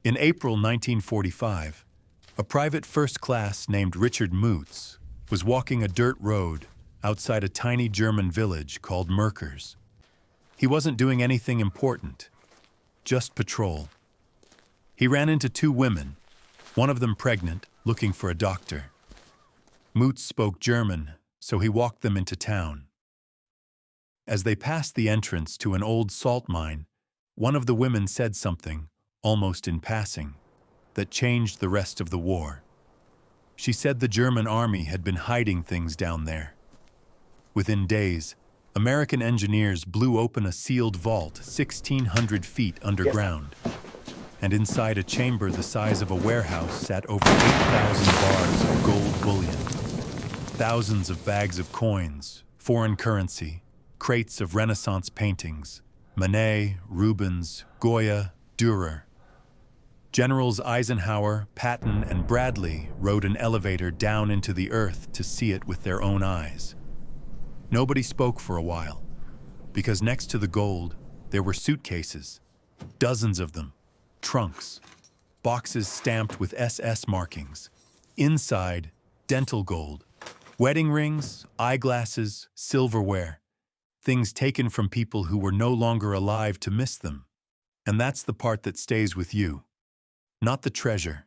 In April 1945, a private first class named Richard Moots was walking a dirt road outside a tiny German village called Murkers. He wasn't doing anything important, just patrol. He ran into two women, one of them pregnant, looking for a doctor. Moots spoke German, so he walked them into town. As they passed the entrance to an old salt mine, one of the women said something, almost in passing, that changed the rest of the war. She said the German army had been hiding things down there. Within days, American engineers blew open a sealed vault 1,600 feet underground, and inside a chamber the size of a warehouse sat over 8,000 bars of gold bullion, thousands of bags of coins, foreign currency, crates of Renaissance paintings, Manet, Rubens, Goya, Dürer. Generals Eisenhower, Patton, and Bradley rode an elevator down into the earth to see it with their own eyes. Nobody spoke for a while, because next to the gold, there were suitcases, dozens of them, trunks, boxes stamped with SS markings. Inside, dental gold, wedding rings, eyeglasses, silverware, things taken from people who were no longer alive to miss them. And that's the part that stays with you. Not the treasure,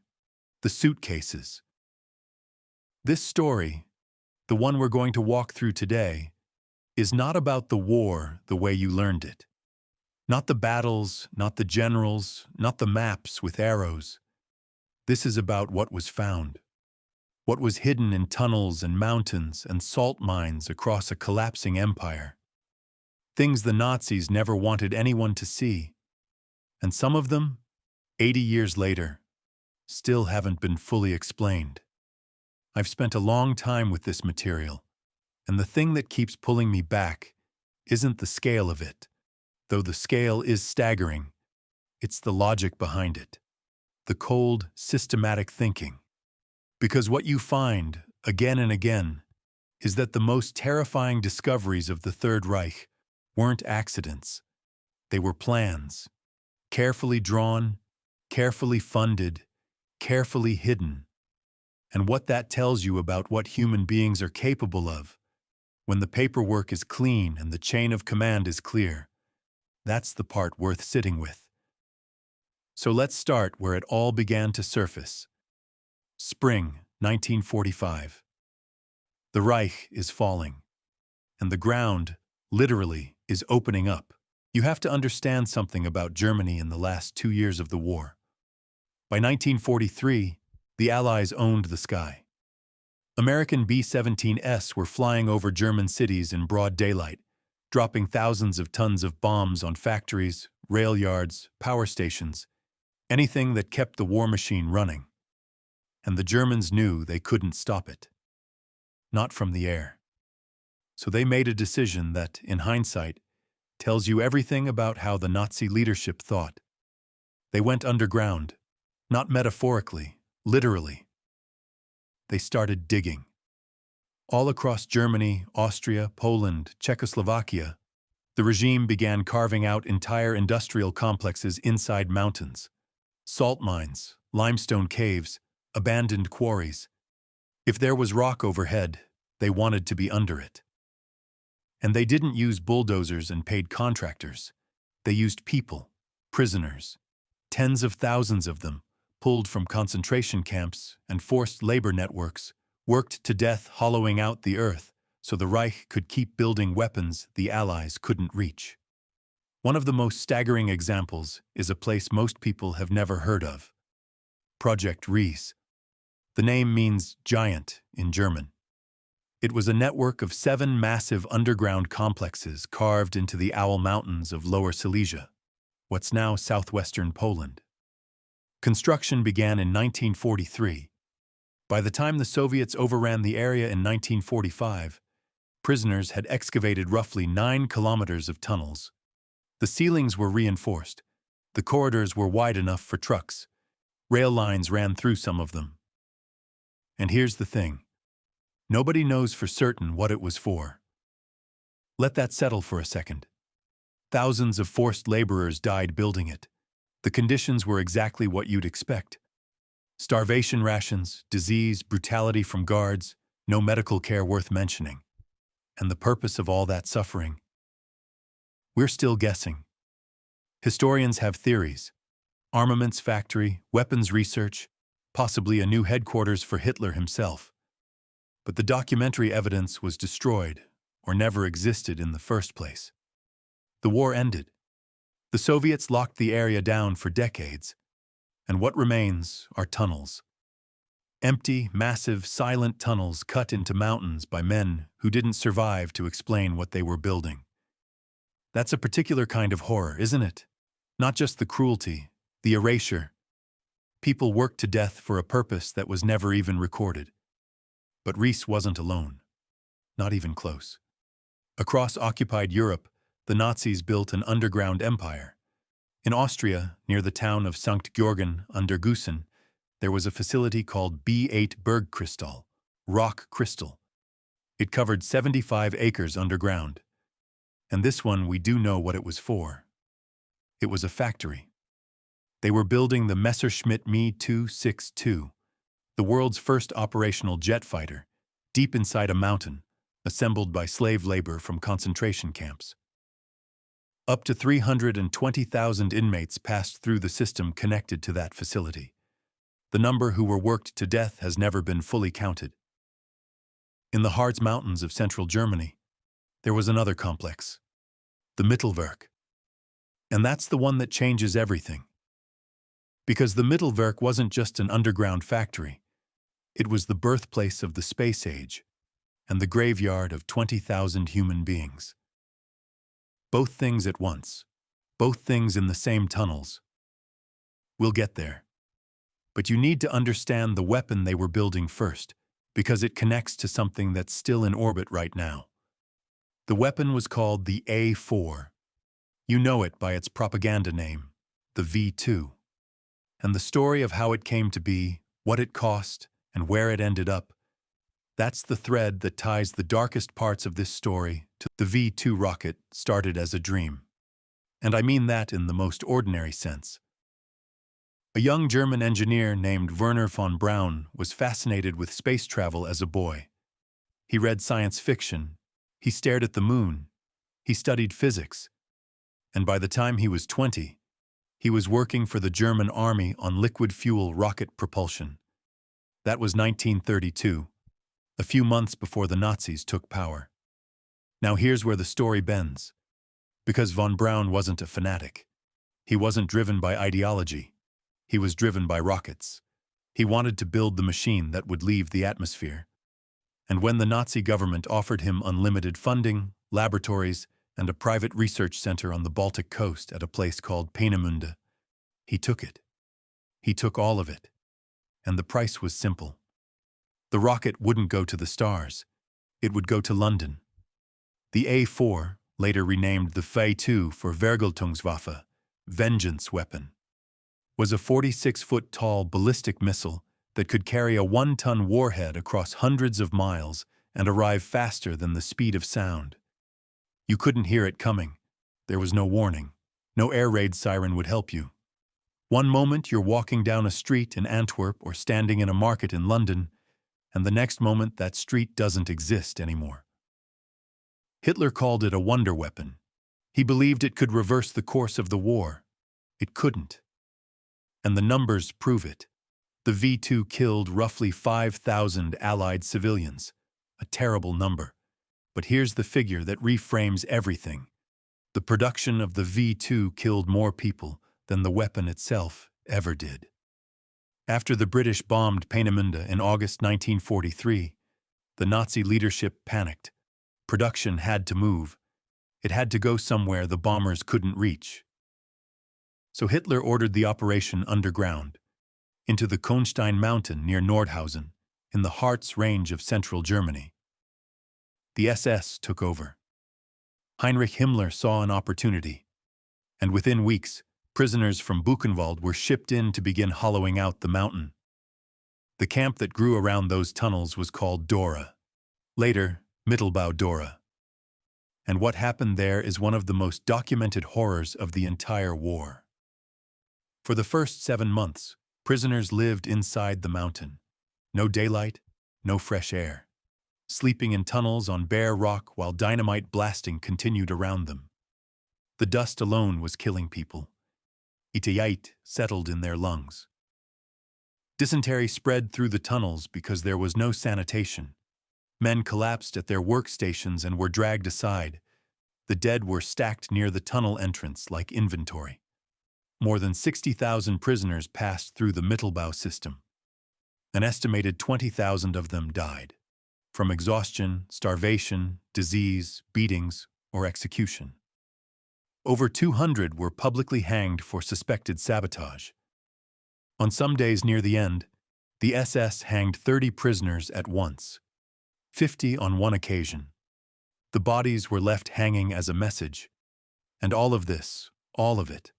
the suitcases. This story, the one we're going to walk through today, is not about the war the way you learned it. Not the battles, not the generals, not the maps with arrows. This is about what was found. What was hidden in tunnels and mountains and salt mines across a collapsing empire. Things the Nazis never wanted anyone to see. And some of them, 80 years later, still haven't been fully explained. I've spent a long time with this material, and the thing that keeps pulling me back isn't the scale of it, though the scale is staggering. It's the logic behind it, the cold, systematic thinking. Because what you find, again and again, is that the most terrifying discoveries of the Third Reich weren't accidents. They were plans, carefully drawn, carefully funded, carefully hidden. And what that tells you about what human beings are capable of, when the paperwork is clean and the chain of command is clear, that's the part worth sitting with. So let's start where it all began to surface. Spring 1945. The Reich is falling, and the ground, literally, is opening up. You have to understand something about Germany in the last 2 years of the war. By 1943, the Allies owned the sky. American B-17s were flying over German cities in broad daylight, dropping thousands of tons of bombs on factories, rail yards, power stations, anything that kept the war machine running. And the Germans knew they couldn't stop it. Not from the air. So they made a decision that, in hindsight, tells you everything about how the Nazi leadership thought. They went underground, not metaphorically, literally. They started digging. All across Germany, Austria, Poland, Czechoslovakia, the regime began carving out entire industrial complexes inside mountains, salt mines, limestone caves, abandoned quarries. If there was rock overhead, they wanted to be under it. And they didn't use bulldozers and paid contractors. They used people, prisoners, tens of thousands of them, pulled from concentration camps and forced labor networks, worked to death hollowing out the earth so the Reich could keep building weapons the Allies couldn't reach. One of the most staggering examples is a place most people have never heard of. Project Ries. The name means giant in German. It was a network of 7 massive underground complexes carved into the Owl Mountains of Lower Silesia, what's now southwestern Poland. Construction began in 1943. By the time the Soviets overran the area in 1945, prisoners had excavated roughly 9 kilometers of tunnels. The ceilings were reinforced. The corridors were wide enough for trucks. Rail lines ran through some of them. And here's the thing. Nobody knows for certain what it was for. Let that settle for a second. Thousands of forced laborers died building it. The conditions were exactly what you'd expect. Starvation rations, disease, brutality from guards, no medical care worth mentioning. And the purpose of all that suffering? We're still guessing. Historians have theories. Armaments factory, weapons research, possibly a new headquarters for Hitler himself. But the documentary evidence was destroyed, or never existed in the first place. The war ended. The Soviets locked the area down for decades, and what remains are tunnels. Empty, massive, silent tunnels cut into mountains by men who didn't survive to explain what they were building. That's a particular kind of horror, isn't it? Not just the cruelty, the erasure. People worked to death for a purpose that was never even recorded. But Rees wasn't alone. Not even close. Across occupied Europe, the Nazis built an underground empire. In Austria, near the town of St. Georgen under Gusen, there was a facility called B8 Bergkristall, rock crystal. It covered 75 acres underground. And this one, we do know what it was for. It was a factory. They were building the Messerschmitt Me 262, the world's first operational jet fighter, deep inside a mountain, assembled by slave labor from concentration camps. Up to 320,000 inmates passed through the system connected to that facility. The number who were worked to death has never been fully counted. In the Harz Mountains of central Germany, there was another complex, the Mittelwerk. And that's the one that changes everything. Because the Mittelwerk wasn't just an underground factory. It was the birthplace of the space age and the graveyard of 20,000 human beings. Both things at once, both things in the same tunnels. We'll get there. But you need to understand the weapon they were building first, because it connects to something that's still in orbit right now. The weapon was called the A4. You know it by its propaganda name, the V2. And the story of how it came to be, what it cost, and where it ended up, that's the thread that ties the darkest parts of this story to the V2 rocket started as a dream. And I mean that in the most ordinary sense. A young German engineer named Werner von Braun was fascinated with space travel as a boy. He read science fiction, he stared at the moon, he studied physics, and by the time he was 20, he was working for the German army on liquid fuel rocket propulsion. That was 1932, a few months before the Nazis took power. Now here's where the story bends. Because von Braun wasn't a fanatic. He wasn't driven by ideology. He was driven by rockets. He wanted to build the machine that would leave the atmosphere. And when the Nazi government offered him unlimited funding, laboratories, and a private research center on the Baltic coast at a place called Peenemünde, he took it. He took all of it. And the price was simple. The rocket wouldn't go to the stars. It would go to London. The A4, later renamed the V2 for Vergeltungswaffe, vengeance weapon, was a 46-foot-tall ballistic missile that could carry a 1-ton warhead across hundreds of miles and arrive faster than the speed of sound. You couldn't hear it coming. There was no warning. No air raid siren would help you. One moment you're walking down a street in Antwerp or standing in a market in London, and the next moment that street doesn't exist anymore. Hitler called it a wonder weapon. He believed it could reverse the course of the war. It couldn't. And the numbers prove it. The V2 killed roughly 5,000 Allied civilians, a terrible number. But here's the figure that reframes everything. The production of the V2 killed more people than the weapon itself ever did. After the British bombed Peenemünde in August 1943, the Nazi leadership panicked. Production had to move. It had to go somewhere the bombers couldn't reach. So Hitler ordered the operation underground, into the Kohnstein mountain near Nordhausen, in the Harz range of central Germany. The SS took over. Heinrich Himmler saw an opportunity, and within weeks, prisoners from Buchenwald were shipped in to begin hollowing out the mountain. The camp that grew around those tunnels was called Dora, later Mittelbau-Dora. And what happened there is one of the most documented horrors of the entire war. For the first 7 months, prisoners lived inside the mountain. No daylight, no fresh air. Sleeping in tunnels on bare rock while dynamite blasting continued around them. The dust alone was killing people. Itayait settled in their lungs. Dysentery spread through the tunnels because there was no sanitation. Men collapsed at their workstations and were dragged aside. The dead were stacked near the tunnel entrance like inventory. More than 60,000 prisoners passed through the Mittelbau system. An estimated 20,000 of them died, from exhaustion, starvation, disease, beatings, or execution. Over 200 were publicly hanged for suspected sabotage. On some days near the end, the SS hanged 30 prisoners at once, 50 on one occasion. The bodies were left hanging as a message, and all of this, all of it,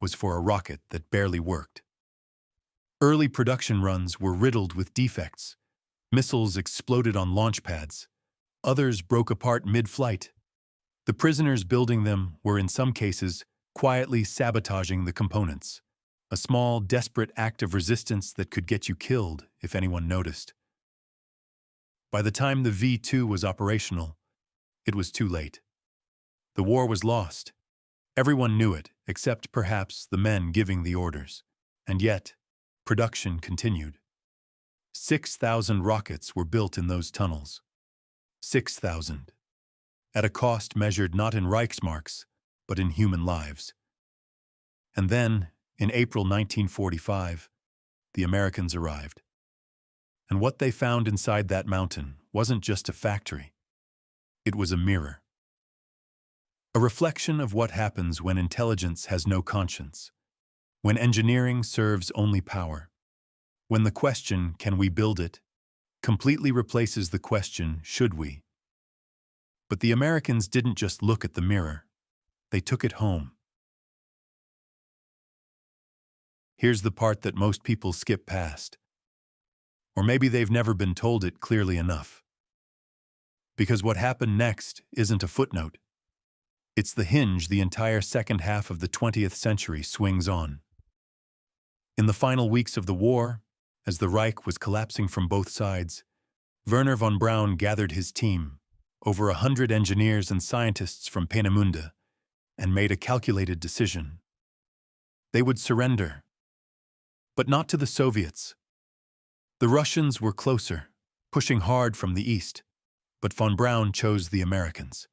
was for a rocket that barely worked. Early production runs were riddled with defects. Missiles exploded on launch pads. Others broke apart mid-flight. The prisoners building them were in some cases quietly sabotaging the components, a small, desperate act of resistance that could get you killed if anyone noticed. By the time the V-2 was operational, it was too late. The war was lost. Everyone knew it, except perhaps the men giving the orders. And yet, production continued. 6,000 rockets were built in those tunnels. 6,000. At a cost measured not in Reichsmarks, but in human lives. And then, in April 1945, the Americans arrived. And what they found inside that mountain wasn't just a factory. It was a mirror. A reflection of what happens when intelligence has no conscience, when engineering serves only power, when the question, can we build it, completely replaces the question, should we? But the Americans didn't just look at the mirror. They took it home. Here's the part that most people skip past. Or maybe they've never been told it clearly enough. Because what happened next isn't a footnote. It's the hinge the entire second half of the 20th century swings on. In the final weeks of the war, as the Reich was collapsing from both sides, Werner von Braun gathered his team, over 100 engineers and scientists from Peenemünde, and made a calculated decision. They would surrender, but not to the Soviets. The Russians were closer, pushing hard from the east, but von Braun chose the Americans.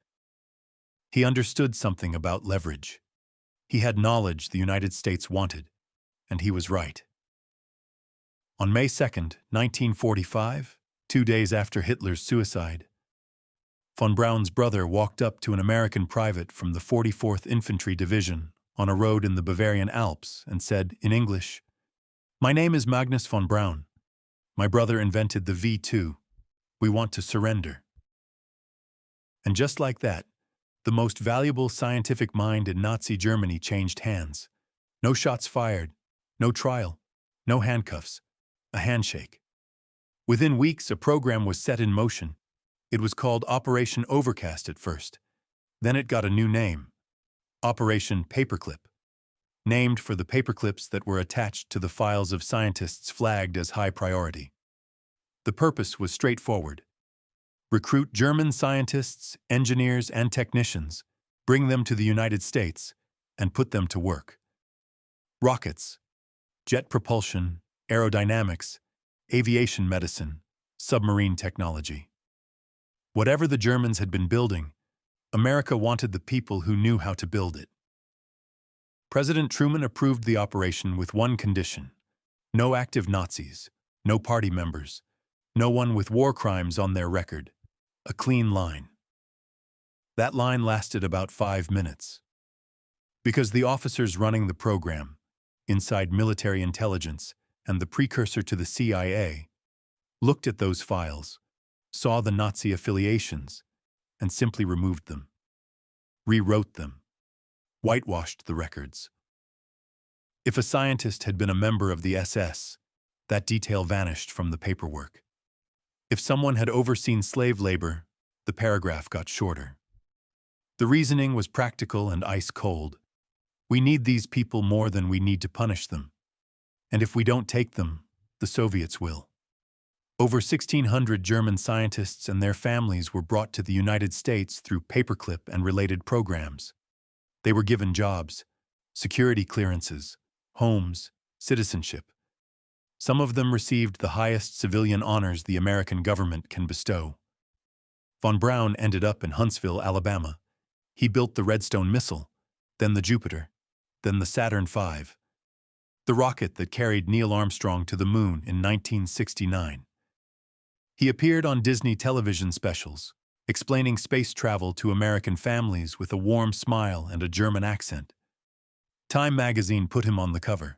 He understood something about leverage. He had knowledge the United States wanted, and he was right. On May 2, 1945, 2 days after Hitler's suicide, von Braun's brother walked up to an American private from the 44th Infantry Division on a road in the Bavarian Alps and said, in English, "My name is Magnus von Braun. My brother invented the V-2. We want to surrender." And just like that, the most valuable scientific mind in Nazi Germany changed hands. No shots fired, no trial, no handcuffs, a handshake. Within weeks, a program was set in motion. It was called Operation Overcast at first. Then it got a new name, Operation Paperclip, named for the paperclips that were attached to the files of scientists flagged as high priority. The purpose was straightforward. Recruit German scientists, engineers, and technicians, bring them to the United States, and put them to work. Rockets, jet propulsion, aerodynamics, aviation medicine, submarine technology. Whatever the Germans had been building, America wanted the people who knew how to build it. President Truman approved the operation with one condition: no active Nazis, no party members, no one with war crimes on their record. A clean line. That line lasted about 5 minutes. Because the officers running the program, inside military intelligence and the precursor to the CIA, looked at those files, saw the Nazi affiliations, and simply removed them, rewrote them, whitewashed the records. If a scientist had been a member of the SS, that detail vanished from the paperwork. If someone had overseen slave labor, the paragraph got shorter. The reasoning was practical and ice-cold. We need these people more than we need to punish them. And if we don't take them, the Soviets will. Over 1,600 German scientists and their families were brought to the United States through Paperclip and related programs. They were given jobs, security clearances, homes, citizenship. Some of them received the highest civilian honors the American government can bestow. Von Braun ended up in Huntsville, Alabama. He built the Redstone missile, then the Jupiter, then the Saturn V, the rocket that carried Neil Armstrong to the moon in 1969. He appeared on Disney television specials, explaining space travel to American families with a warm smile and a German accent. Time magazine put him on the cover.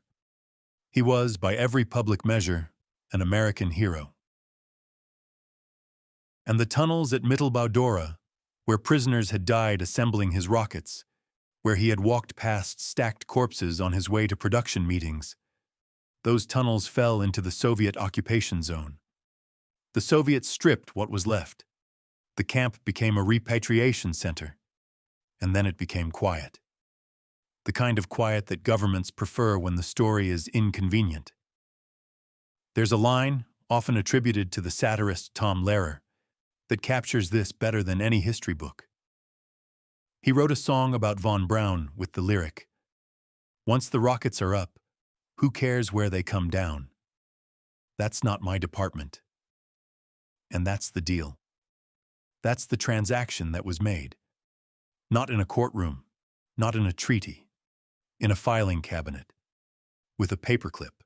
He was, by every public measure, an American hero. And the tunnels at Mittelbau-Dora, where prisoners had died assembling his rockets, where he had walked past stacked corpses on his way to production meetings, those tunnels fell into the Soviet occupation zone. The Soviets stripped what was left. The camp became a repatriation center, and then it became quiet. The kind of quiet that governments prefer when the story is inconvenient. There's a line, often attributed to the satirist Tom Lehrer, that captures this better than any history book. He wrote a song about von Braun with the lyric, "Once the rockets are up, who cares where they come down? That's not my department." And that's the deal. That's the transaction that was made. Not in a courtroom, not in a treaty, in a filing cabinet, with a paperclip.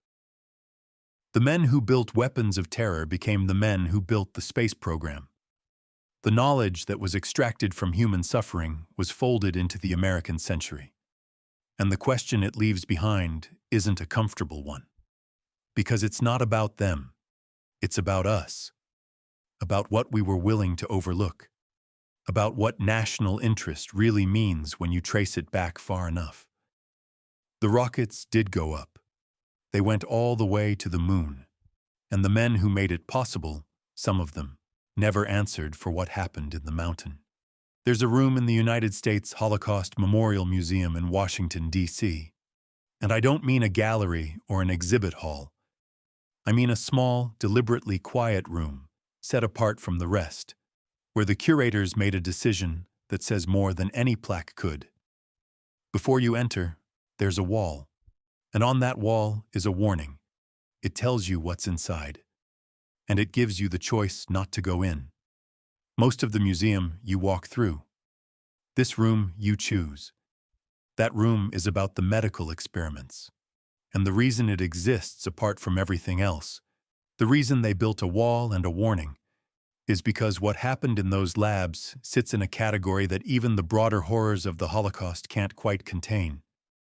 The men who built weapons of terror became the men who built the space program. The knowledge that was extracted from human suffering was folded into the American century. And the question it leaves behind isn't a comfortable one. Because it's not about them. It's about us. About what we were willing to overlook. About what national interest really means when you trace it back far enough. The rockets did go up. They went all the way to the moon. And the men who made it possible, some of them, never answered for what happened in the mountain. There's a room in the United States Holocaust Memorial Museum in Washington, D.C. And I don't mean a gallery or an exhibit hall. I mean a small, deliberately quiet room, set apart from the rest, where the curators made a decision that says more than any plaque could. Before you enter, there's a wall, and on that wall is a warning. It tells you what's inside, and it gives you the choice not to go in. Most of the museum you walk through. This room you choose. That room is about the medical experiments, and the reason it exists apart from everything else, the reason they built a wall and a warning, is because what happened in those labs sits in a category that even the broader horrors of the Holocaust can't quite contain.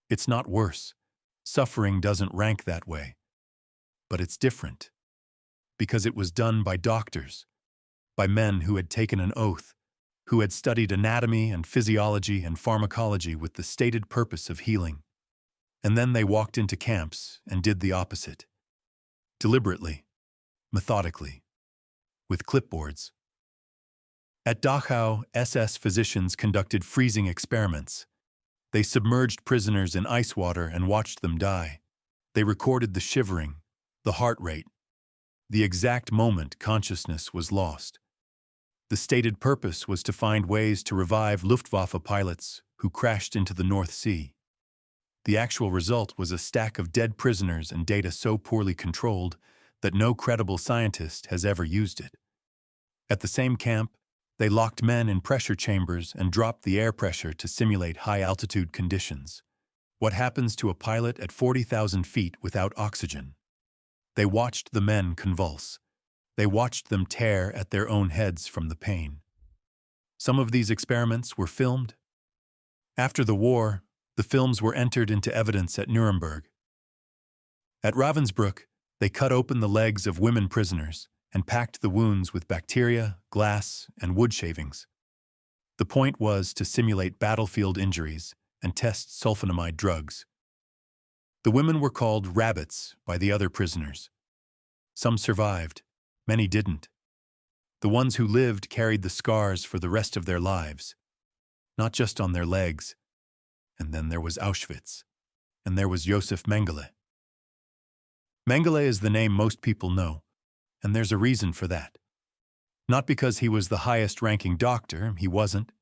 It's not worse. Suffering doesn't rank that way. But it's different. Because it was done by doctors, by men who had taken an oath, who had studied anatomy and physiology and pharmacology with the stated purpose of healing. And then they walked into camps and did the opposite. Deliberately, methodically, with clipboards. At Dachau, SS physicians conducted freezing experiments. They submerged prisoners in ice water and watched them die. They recorded the shivering, the heart rate, the exact moment consciousness was lost. The stated purpose was to find ways to revive Luftwaffe pilots who crashed into the North Sea. The actual result was a stack of dead prisoners and data so poorly controlled that no credible scientist has ever used it. At the same camp, they locked men in pressure chambers and dropped the air pressure to simulate high-altitude conditions. What happens to a pilot at 40,000 feet without oxygen? They watched the men convulse. They watched them tear at their own heads from the pain. Some of these experiments were filmed. After the war, the films were entered into evidence at Nuremberg. At Ravensbrück, they cut open the legs of women prisoners and packed the wounds with bacteria, glass, and wood shavings. The point was to simulate battlefield injuries and test sulfonamide drugs. The women were called rabbits by the other prisoners. Some survived, many didn't. The ones who lived carried the scars for the rest of their lives, not just on their legs. And then there was Auschwitz. And there was Josef Mengele. Mengele is the name most people know, and there's a reason for that. Not because he was the highest-ranking doctor, he wasn't.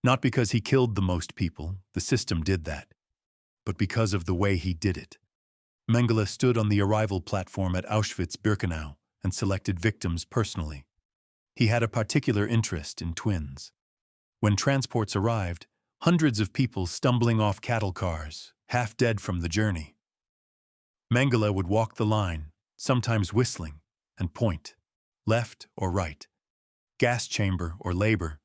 Not because he killed the most people, the system did that. But because of the way he did it. Mengele stood on the arrival platform at Auschwitz-Birkenau and selected victims personally. He had a particular interest in twins. When transports arrived, hundreds of people stumbling off cattle cars, half dead from the journey. Mengele would walk the line, sometimes whistling, and point, left or right, gas chamber or labor.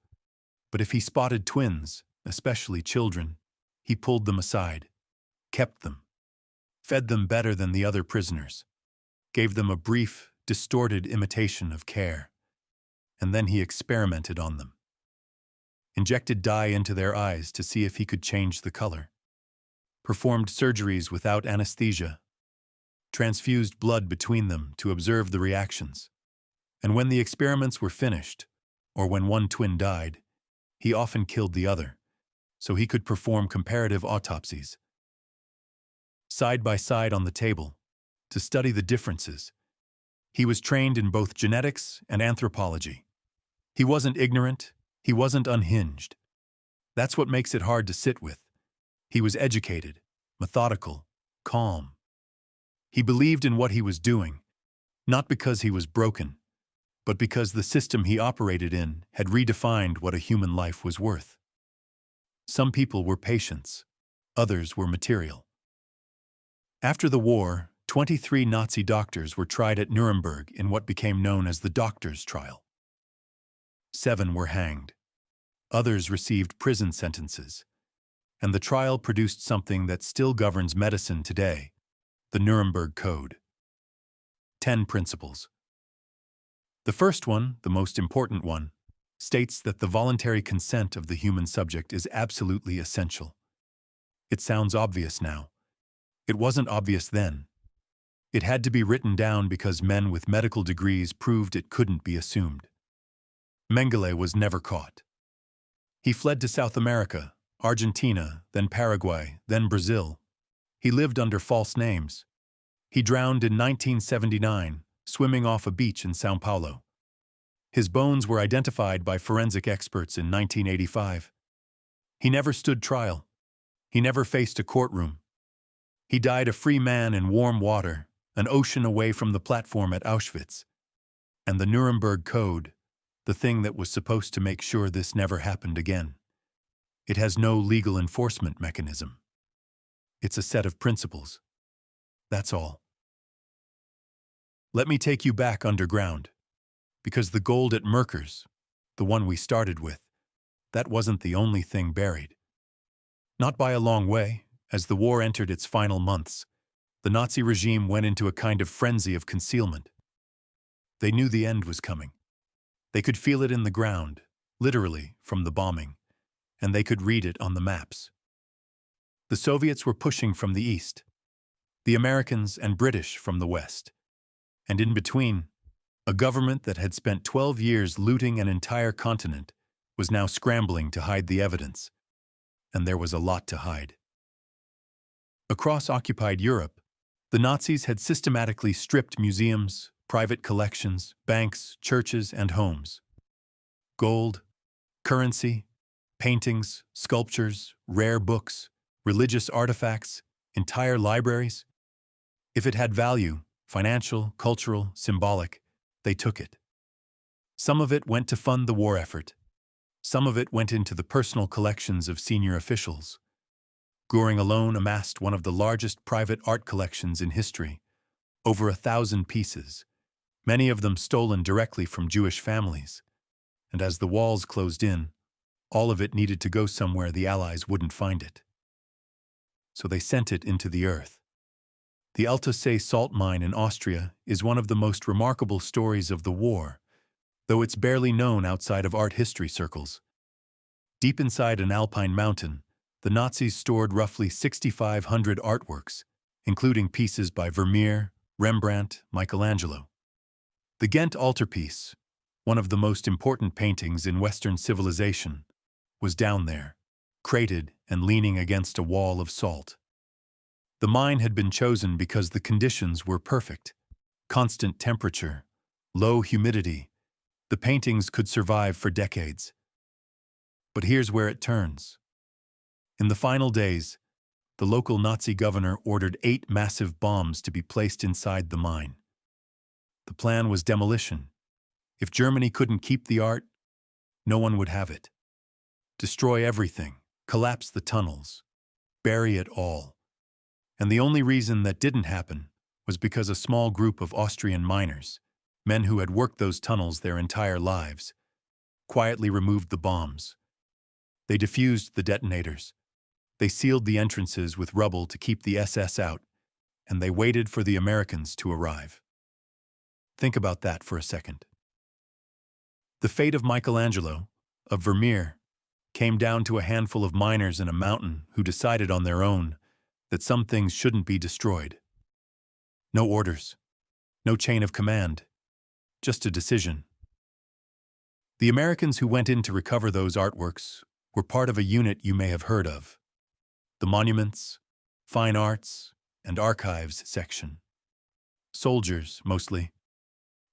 But if he spotted twins, especially children, he pulled them aside, kept them, fed them better than the other prisoners, gave them a brief, distorted imitation of care, and then he experimented on them. Injected dye into their eyes to see if he could change the color, performed surgeries without anesthesia, transfused blood between them to observe the reactions. And when the experiments were finished, or when one twin died, he often killed the other, so he could perform comparative autopsies. Side by side on the table, to study the differences. He was trained in both genetics and anthropology. He wasn't ignorant, he wasn't unhinged. That's what makes it hard to sit with. He was educated, methodical, calm. He believed in what he was doing, not because he was broken, but because the system he operated in had redefined what a human life was worth. Some people were patients, others were material. After the war, 23 Nazi doctors were tried at Nuremberg in what became known as the doctors' trial. 7 were hanged. Others received prison sentences. And the trial produced something that still governs medicine today, the Nuremberg Code. 10 principles. The first one, the most important one, states that the voluntary consent of the human subject is absolutely essential. It sounds obvious now. It wasn't obvious then. It had to be written down because men with medical degrees proved it couldn't be assumed. Mengele was never caught. He fled to South America, Argentina, then Paraguay, then Brazil. He lived under false names. He drowned in 1979, swimming off a beach in São Paulo. His bones were identified by forensic experts in 1985. He never stood trial. He never faced a courtroom. He died a free man in warm water, an ocean away from the platform at Auschwitz. And the Nuremberg Code, the thing that was supposed to make sure this never happened again. It has no legal enforcement mechanism. It's a set of principles. That's all. Let me take you back underground, because the gold at Murkers, the one we started with, that wasn't the only thing buried. Not by a long way. As the war entered its final months, the Nazi regime went into a kind of frenzy of concealment. They knew the end was coming. They could feel it in the ground, literally, from the bombing, and they could read it on the maps. The Soviets were pushing from the east, the Americans and British from the west, and in between, a government that had spent 12 years looting an entire continent was now scrambling to hide the evidence, and there was a lot to hide. Across occupied Europe, the Nazis had systematically stripped museums, private collections, banks, churches, and homes. Gold, currency, paintings, sculptures, rare books, religious artifacts, entire libraries. If it had value, financial, cultural, symbolic, they took it. Some of it went to fund the war effort. Some of it went into the personal collections of senior officials. Göring alone amassed one of the largest private art collections in history, over 1,000 pieces, many of them stolen directly from Jewish families. And as the walls closed in, all of it needed to go somewhere the Allies wouldn't find it. So they sent it into the earth. The Altaussee salt mine in Austria is one of the most remarkable stories of the war, though it's barely known outside of art history circles. Deep inside an alpine mountain, the Nazis stored roughly 6,500 artworks, including pieces by Vermeer, Rembrandt, Michelangelo. The Ghent altarpiece, one of the most important paintings in Western civilization, was down there, crated and leaning against a wall of salt. The mine had been chosen because the conditions were perfect. Constant temperature, low humidity. The paintings could survive for decades. But here's where it turns. In the final days, the local Nazi governor ordered 8 massive bombs to be placed inside the mine. The plan was demolition. If Germany couldn't keep the art, no one would have it. Destroy everything, collapse the tunnels, bury it all. And the only reason that didn't happen was because a small group of Austrian miners, men who had worked those tunnels their entire lives, quietly removed the bombs. They defused the detonators. They sealed the entrances with rubble to keep the SS out, and they waited for the Americans to arrive. Think about that for a second. The fate of Michelangelo, of Vermeer, came down to a handful of miners in a mountain who decided on their own that some things shouldn't be destroyed. No orders, no chain of command, just a decision. The Americans who went in to recover those artworks were part of a unit you may have heard of, the Monuments, Fine Arts, and Archives section. Soldiers, mostly,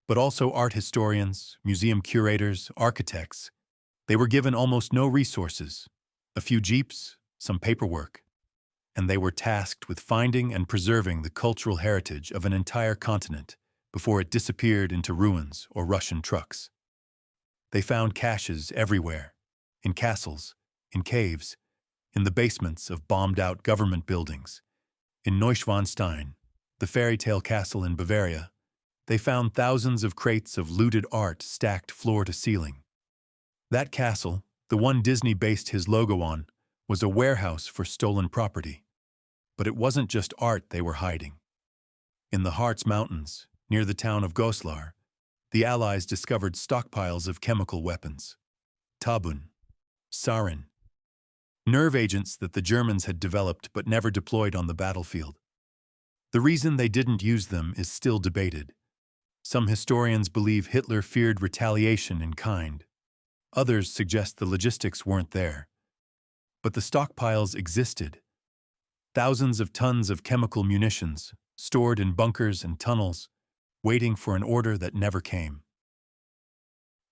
but also art historians, museum curators, architects. They were given almost no resources, a few jeeps, some paperwork, and they were tasked with finding and preserving the cultural heritage of an entire continent before it disappeared into ruins or Russian trucks. They found caches everywhere, in castles, in caves, in the basements of bombed-out government buildings. In Neuschwanstein, the fairy tale castle in Bavaria, they found thousands of crates of looted art stacked floor to ceiling. That castle, the one Disney based his logo on, was a warehouse for stolen property. But it wasn't just art they were hiding. In the Harz Mountains, near the town of Goslar, the Allies discovered stockpiles of chemical weapons. Tabun, sarin, nerve agents that the Germans had developed but never deployed on the battlefield. The reason they didn't use them is still debated. Some historians believe Hitler feared retaliation in kind. Others suggest the logistics weren't there. But the stockpiles existed. Thousands of tons of chemical munitions, stored in bunkers and tunnels, waiting for an order that never came.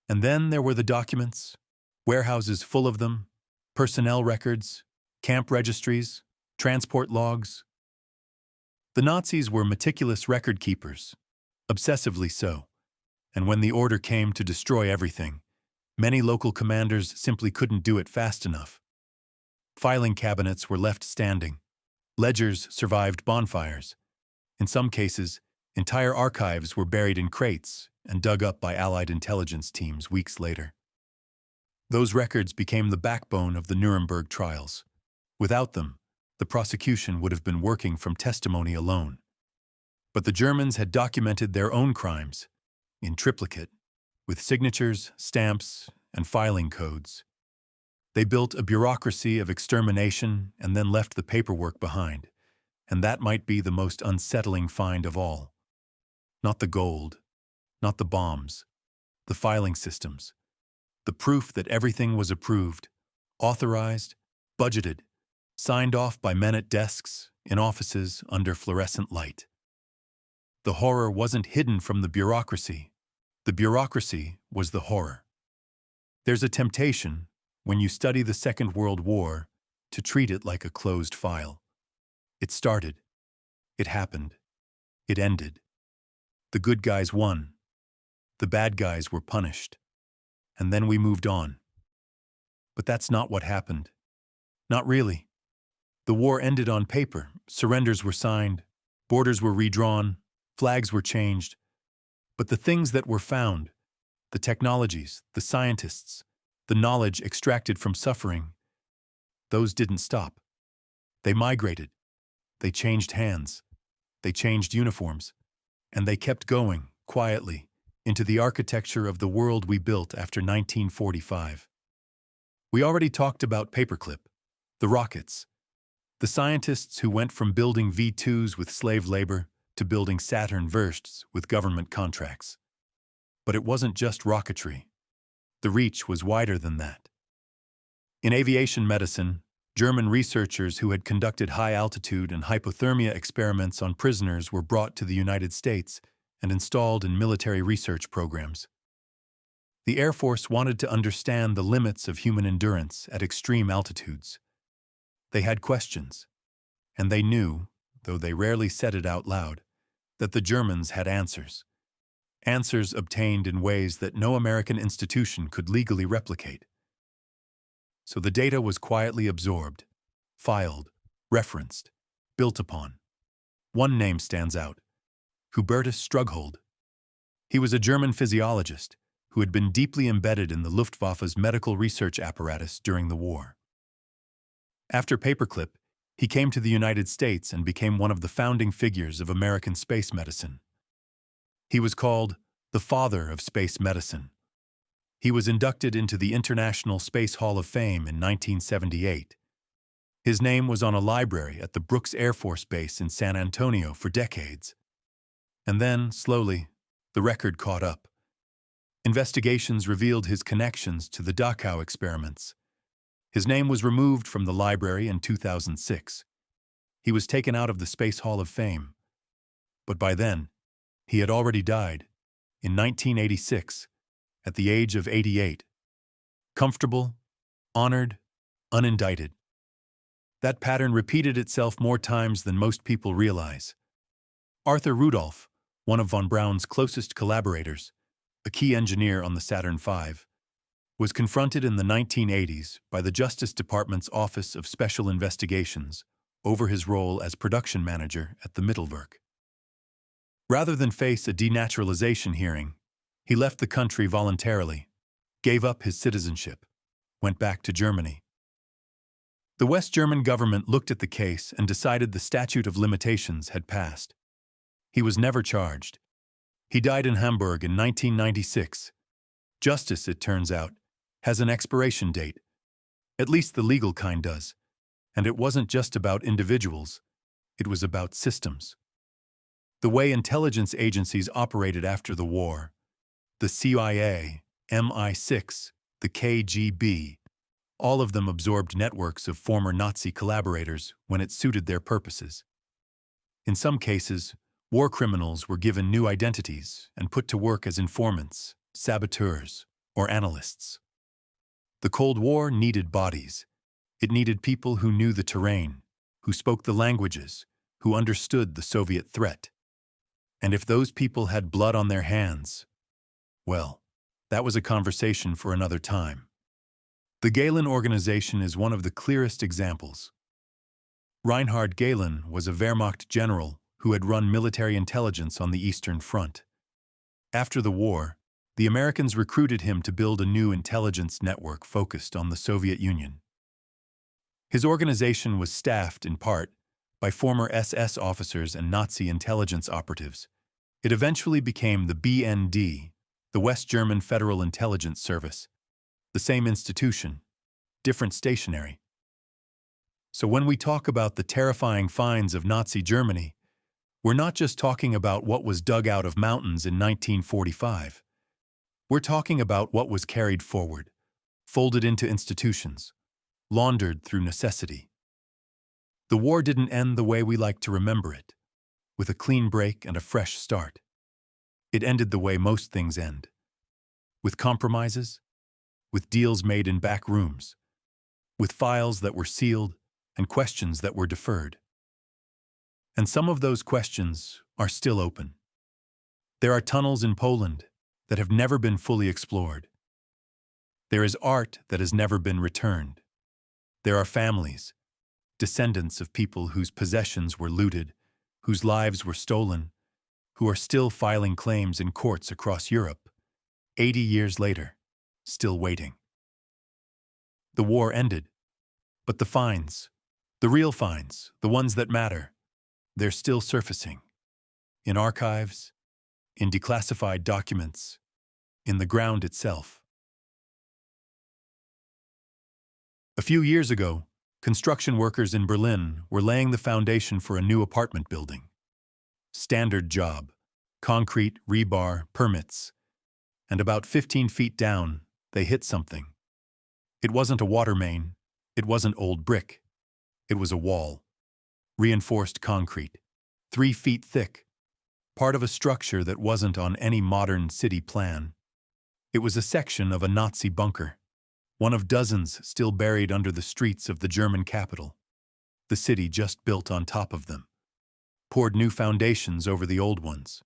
And then there were the documents, warehouses full of them, personnel records, camp registries, transport logs. The Nazis were meticulous record keepers, obsessively so, and when the order came to destroy everything, many local commanders simply couldn't do it fast enough. Filing cabinets were left standing. Ledgers survived bonfires. In some cases, entire archives were buried in crates and dug up by Allied intelligence teams weeks later. Those records became the backbone of the Nuremberg trials. Without them, the prosecution would have been working from testimony alone. But the Germans had documented their own crimes, in triplicate, with signatures, stamps, and filing codes. They built a bureaucracy of extermination and then left the paperwork behind, and that might be the most unsettling find of all. Not the gold, not the bombs, the filing systems, the proof that everything was approved, authorized, budgeted, signed off by men at desks, in offices, under fluorescent light. The horror wasn't hidden from the bureaucracy. The bureaucracy was the horror. There's a temptation, when you study the Second World War, to treat it like a closed file. It started. It happened. It ended. The good guys won. The bad guys were punished. And then we moved on. But that's not what happened. Not really. The war ended on paper. Surrenders were signed. Borders were redrawn. Flags were changed. But the things that were found, the technologies, the scientists, the knowledge extracted from suffering, those didn't stop. They migrated. They changed hands. They changed uniforms. And they kept going, quietly, into the architecture of the world we built after 1945. We already talked about Paperclip, the rockets, the scientists who went from building V-2s with slave labor to building Saturn Wursts with government contracts. But it wasn't just rocketry. The reach was wider than that. In aviation medicine, German researchers who had conducted high-altitude and hypothermia experiments on prisoners were brought to the United States and installed in military research programs. The Air Force wanted to understand the limits of human endurance at extreme altitudes. They had questions, and they knew, though they rarely said it out loud, that the Germans had answers. Answers obtained in ways that no American institution could legally replicate. So the data was quietly absorbed, filed, referenced, built upon. One name stands out: Hubertus Strughold. He was a German physiologist who had been deeply embedded in the Luftwaffe's medical research apparatus during the war. After Paperclip, he came to the United States and became one of the founding figures of American space medicine. He was called the father of space medicine. He was inducted into the International Space Hall of Fame in 1978. His name was on a library at the Brooks Air Force Base in San Antonio for decades. And then, slowly, the record caught up. Investigations revealed his connections to the Dachau experiments. His name was removed from the library in 2006. He was taken out of the Space Hall of Fame. But by then, he had already died, in 1986, at the age of 88. Comfortable, honored, unindicted. That pattern repeated itself more times than most people realize. Arthur Rudolph, one of von Braun's closest collaborators, a key engineer on the Saturn V, was confronted in the 1980s by the Justice Department's Office of Special Investigations over his role as production manager at the Mittelwerk. Rather than face a denaturalization hearing, he left the country voluntarily, gave up his citizenship, went back to Germany. The West German government looked at the case and decided the statute of limitations had passed. He was never charged. He died in Hamburg in 1996. Justice, it turns out, has an expiration date. At least the legal kind does. And it wasn't just about individuals. It was about systems. The way intelligence agencies operated after the war, the CIA, MI6, the KGB, all of them absorbed networks of former Nazi collaborators when it suited their purposes. In some cases, war criminals were given new identities and put to work as informants, saboteurs, or analysts. The Cold War needed bodies. It needed people who knew the terrain, who spoke the languages, who understood the Soviet threat. And if those people had blood on their hands, well, that was a conversation for another time. The Gehlen organization is one of the clearest examples. Reinhard Gehlen was a Wehrmacht general who had run military intelligence on the Eastern Front. After the war, the Americans recruited him to build a new intelligence network focused on the Soviet Union. His organization was staffed, in part, by former SS officers and Nazi intelligence operatives. It eventually became the BND, the West German Federal Intelligence Service. The same institution, different stationery. So when we talk about the terrifying finds of Nazi Germany, we're not just talking about what was dug out of mountains in 1945. We're talking about what was carried forward, folded into institutions, laundered through necessity. The war didn't end the way we like to remember it, with a clean break and a fresh start. It ended the way most things end, with compromises, with deals made in back rooms, with files that were sealed and questions that were deferred. And some of those questions are still open. There are tunnels in Poland that have never been fully explored. There is art that has never been returned. There are families, descendants of people whose possessions were looted, whose lives were stolen, who are still filing claims in courts across Europe, 80 years later, still waiting. The war ended, but the finds, the real finds, the ones that matter, they're still surfacing. In archives, in declassified documents, in the ground itself. A few years ago, construction workers in Berlin were laying the foundation for a new apartment building. Standard job, concrete, rebar, permits. And about 15 feet down, they hit something. It wasn't a water main, it wasn't old brick. It was a wall, reinforced concrete, 3 feet thick, part of a structure that wasn't on any modern city plan. It was a section of a Nazi bunker, one of dozens still buried under the streets of the German capital. The city just built on top of them, poured new foundations over the old ones,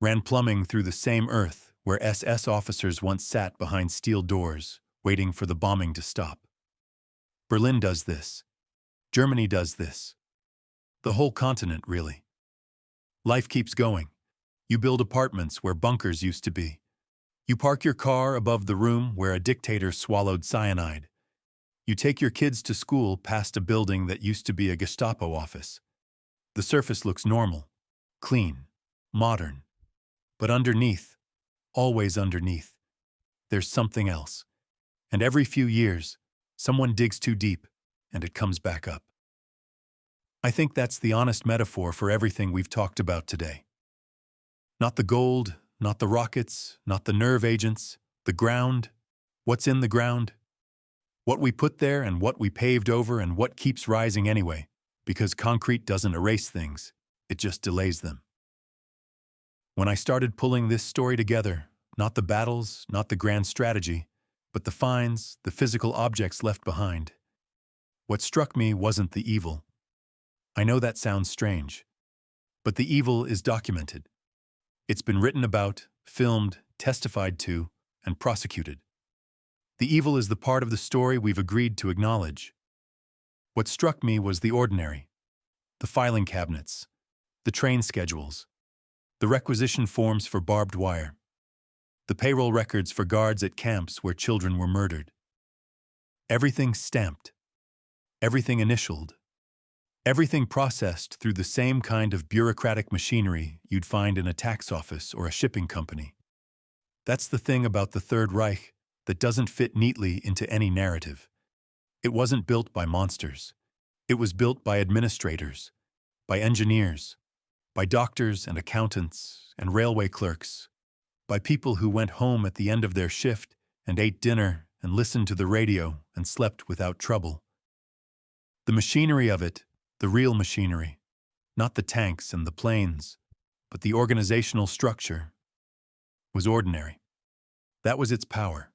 ran plumbing through the same earth where SS officers once sat behind steel doors, waiting for the bombing to stop. Berlin does this. Germany does this. The whole continent, really. Life keeps going. You build apartments where bunkers used to be. You park your car above the room where a dictator swallowed cyanide. You take your kids to school past a building that used to be a Gestapo office. The surface looks normal, clean, modern. But underneath, always underneath, there's something else. And every few years, someone digs too deep, and it comes back up. I think that's the honest metaphor for everything we've talked about today. Not the gold, not the rockets, not the nerve agents, the ground, what's in the ground, what we put there and what we paved over and what keeps rising anyway, because concrete doesn't erase things, it just delays them. When I started pulling this story together, not the battles, not the grand strategy, but the finds, the physical objects left behind, what struck me wasn't the evil. I know that sounds strange, but the evil is documented. It's been written about, filmed, testified to, and prosecuted. The evil is the part of the story we've agreed to acknowledge. What struck me was the ordinary, the filing cabinets, the train schedules, the requisition forms for barbed wire, the payroll records for guards at camps where children were murdered. Everything stamped, everything initialed, everything processed through the same kind of bureaucratic machinery you'd find in a tax office or a shipping company. That's the thing about the Third Reich that doesn't fit neatly into any narrative. It wasn't built by monsters. It was built by administrators, by engineers, by doctors and accountants and railway clerks, by people who went home at the end of their shift and ate dinner and listened to the radio and slept without trouble. The machinery of it, the real machinery, not the tanks and the planes, but the organizational structure, was ordinary. That was its power.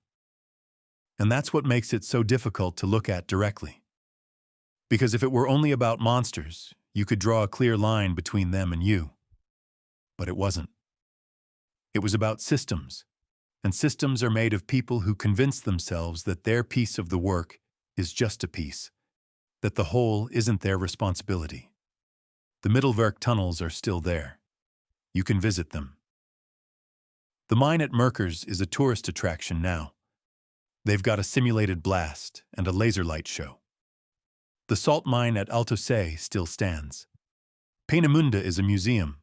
And that's what makes it so difficult to look at directly. Because if it were only about monsters, you could draw a clear line between them and you. But it wasn't. It was about systems, and systems are made of people who convince themselves that their piece of the work is just a piece, that the whole isn't their responsibility. The Mittelwerk tunnels are still there. You can visit them. The mine at Murkers is a tourist attraction now. They've got a simulated blast and a laser light show. The salt mine at Alto See still stands. Peenemünde is a museum.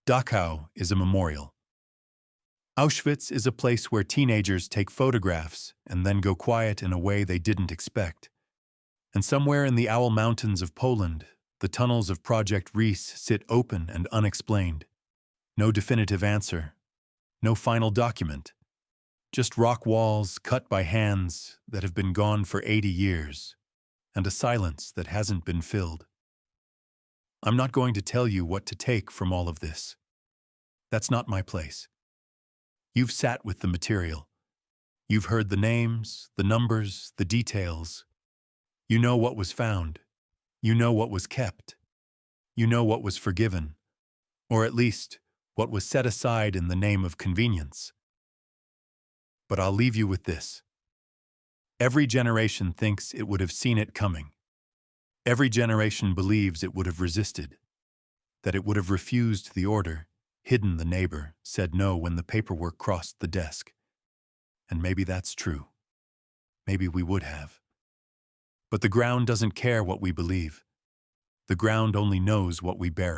Dachau is a memorial. Auschwitz is a place where teenagers take photographs and then go quiet in a way they didn't expect. And somewhere in the Owl Mountains of Poland, the tunnels of Project Reese sit open and unexplained. No definitive answer. No final document. Just rock walls cut by hands that have been gone for 80 years, and a silence that hasn't been filled. I'm not going to tell you what to take from all of this. That's not my place. You've sat with the material. You've heard the names, the numbers, the details. You know what was found. You know what was kept. You know what was forgiven, or at least what was set aside in the name of convenience. But I'll leave you with this. Every generation thinks it would have seen it coming. Every generation believes it would have resisted, that it would have refused the order, hidden the neighbor, said no when the paperwork crossed the desk. And maybe that's true. Maybe we would have. But the ground doesn't care what we believe. The ground only knows what we bury.